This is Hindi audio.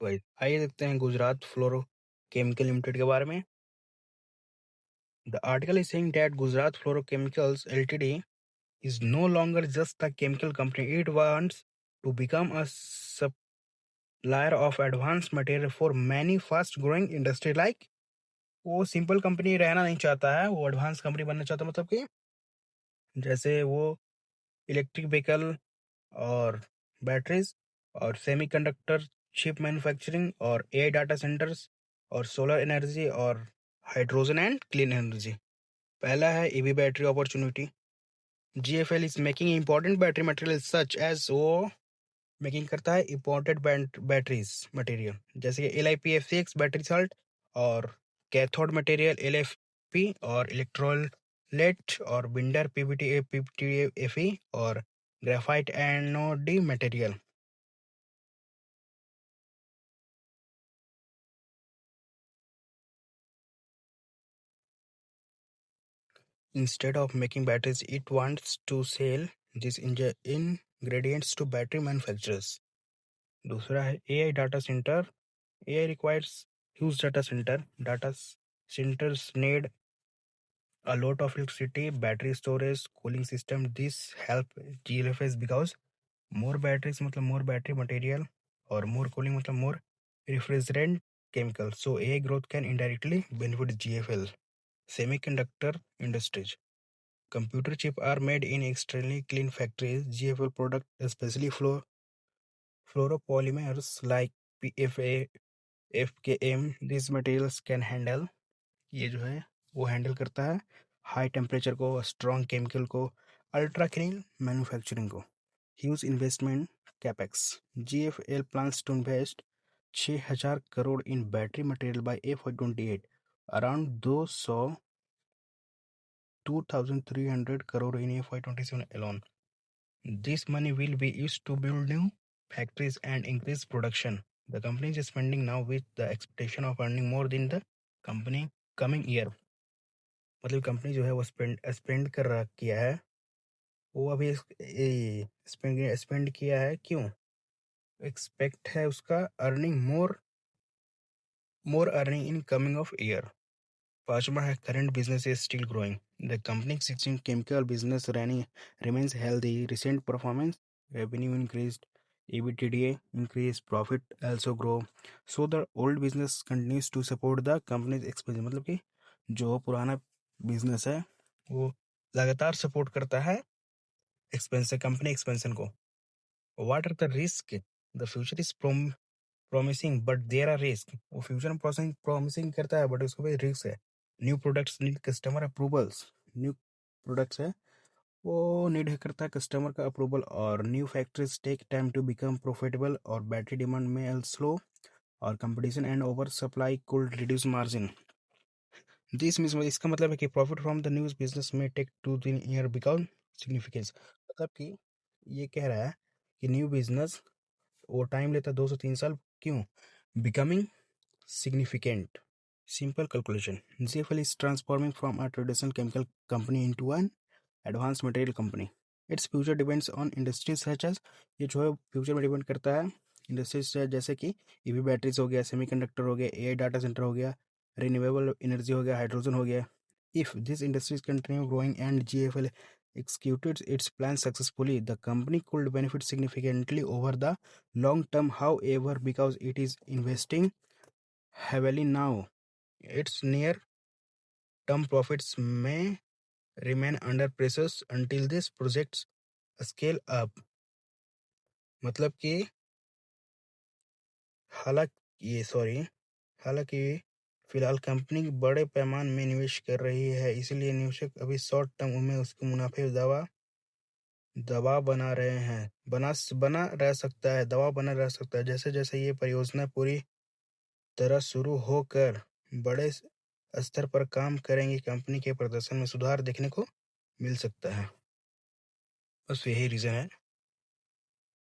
वाइज आइए देखते हैं गुजरात फ्लोरो केमिकल लिमिटेड के बारे में। The article is saying that Gujarat fluoro chemicals LTD is no longer just a chemical company. It wants to become a supplier of advanced material for many fast growing industry like वो सिंपल कंपनी रहना नहीं चाहता है, वो एडवांस कंपनी बनना चाहता है। मतलब कि जैसे वो इलेक्ट्रिक व्हीकल और बैटरीज और सेमीकंडक्टर चिप मैन्युफैक्चरिंग और एआई डाटा सेंटर्स और सोलर एनर्जी और हाइड्रोजन एंड क्लीन एनर्जी। पहला है EV battery opportunity. GFL is making important battery material such as वो मेकिंग करता है इंपॉर्टेंट बैटरीज मटेरियल जैसे कि LiPF6 बैटरी साल्ट और कैथोड मटेरियल LFP और इलेक्ट्रोलाइट और बिंडर PBT PBTFE और graphite anode material. Instead of making batteries, it wants to sell these ingredients to battery manufacturers. दूसरा है AI data center. AI requires huge data center. Data centers need a lot of electricity, battery storage, cooling system. This help GLFS because more batteries मतलब more battery material और more cooling मतलब more refrigerant chemical. So AI growth can indirectly benefit GFL. Semiconductor industries. Computer chips are made in extremely clean factories. GFL product, especially fluoropolymers like PFA, FKM, these materials can handle, ये जो है वो हैंडल करता है हाई टेम्परेचर को, स्ट्रॉन्ग केमिकल को, अल्ट्रा क्लीन मैन्युफैक्चरिंग को। Huge investment capex. GFL plans to invest 6,000 crore in battery material by FY28, around 2,300 crore in FY27 alone. This money will be used to build new factories and increase production. The company is spending now with the expectation of earning more in the company coming year. मतलब कंपनी जो है वो स्पेंड कर रहा किया है, वो अभी स्पेंड किया है। क्यों? एक्सपेक्ट है उसका earning more earning in coming of year. पांचवा है current business is still growing. The company's existing chemical business remains healthy. Recent performance, revenue increased, EBITDA increased, profit also grow. So the old business continues to support the company's expansion. मतलब कि जो पुराना बिजनेस है वो लगातार सपोर्ट करता है एक्सपेंशन, कंपनी एक्सपेंशन को। What are the risk? The future is promising but there are risk. वो फ्यूचर में promising करता है बट उसको भी रिस्क है। New products need customer approvals. New products है वो नीड करता है कस्टमर का अप्रूवल, और new factories take time to become profitable, और बैटरी डिमांड में स्लो, और competition and over supply could reduce margin. This means, इसका मतलब है कि profit from the news business में टेक 2-3 ईयर बिकम सिग्निफिकेंस। मतलब कि ये कह रहा है कि न्यू बिजनेस वो टाइम लेता है 2 से 3 साल। क्यों? Becoming significant. Simple calculation. GFL is transforming from a traditional chemical company into an advanced material company. Its future depends on industries such as, ये जो है फ्यूचर में डिपेंड करता है इंडस्ट्रीज जैसे कि ईवी बैटरीज हो गया, सेमीकंडक्टर हो गया, एआई डाटा सेंटर हो गया, रिन्यूएबल एनर्जी हो गया, हाइड्रोजन हो गया। If this industries continue growing and GFL executed its plan successfully, the company could benefit significantly over the long term. However, because it is investing heavily now, its near-term profits may remain under pressure until these projects scale up. मतलब कि हालांकि फिलहाल कंपनी बड़े पैमाने में निवेश कर रही है, इसलिए निवेशक अभी शॉर्ट टर्म में उसके मुनाफे दबाव बना रहे हैं, बना रह सकता है, दबाव बना रह सकता है। जैसे जैसे ये परियोजना पूरी तरह शुरू होकर बड़े स्तर पर काम करेंगी, कंपनी के प्रदर्शन में सुधार देखने को मिल सकता है। बस यही रीजन है।